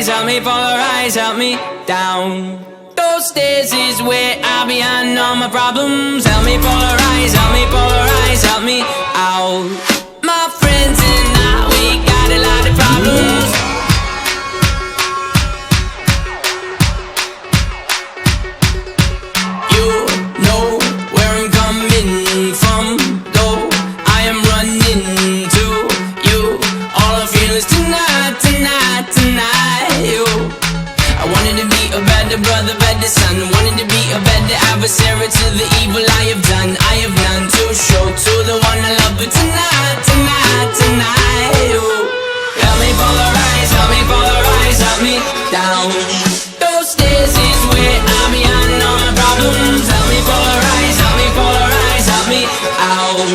Help me polarize, help me down. Those stairs is where I'll be on all my problems. Help me polarize, help me out. My friends and I, we got a lot of problems. You know where I'm coming from, though I am running to you. All I feel is tonight, tonight, tonight. You, I wanted to be a better brother, better son. Wanted to be a better adversary to the evil I have done. I have none to show to the one I love, but tonight, tonight, tonight. You, help me polarize, help me down. Those stairs is where I'll be on all my problems. Help me polarize, help me out.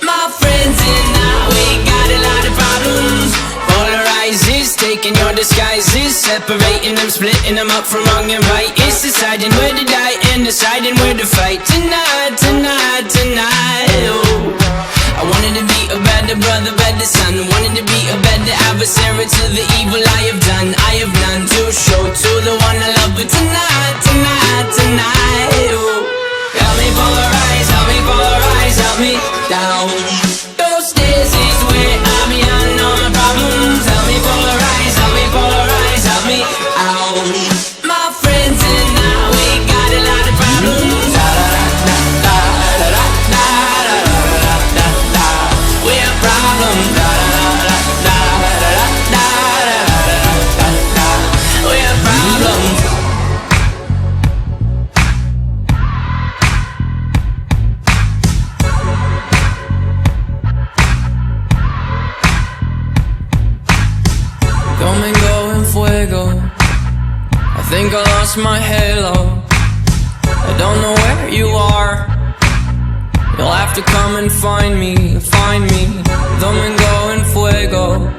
My friends and I, we got a lot of problems. Polarizes, taking your disguises, separating them, splitting them up from wrong and right. It's deciding where to die and deciding where to fight. Tonight, tonight, tonight. Oh, I wanted to be a better brother, better son. Wanted to be a better adversary to the evil I have done. I have none to show to the one I love, but tonight, tonight, tonight. Oh, help me polarize, help me down. Those stairs is where I'll be on all my problems. Help me polarize, help me out. My friends and I, we got a lot of problems. We have problems. We have problems. Domingo en fuego, I think I lost my halo. I don't know where you are. You'll have to come and find me, find me. Domingo en fuego,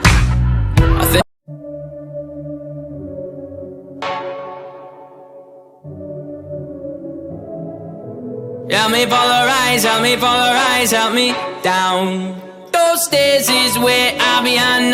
I think. Help me polarize, help me down. Those stairs is where I'll be on.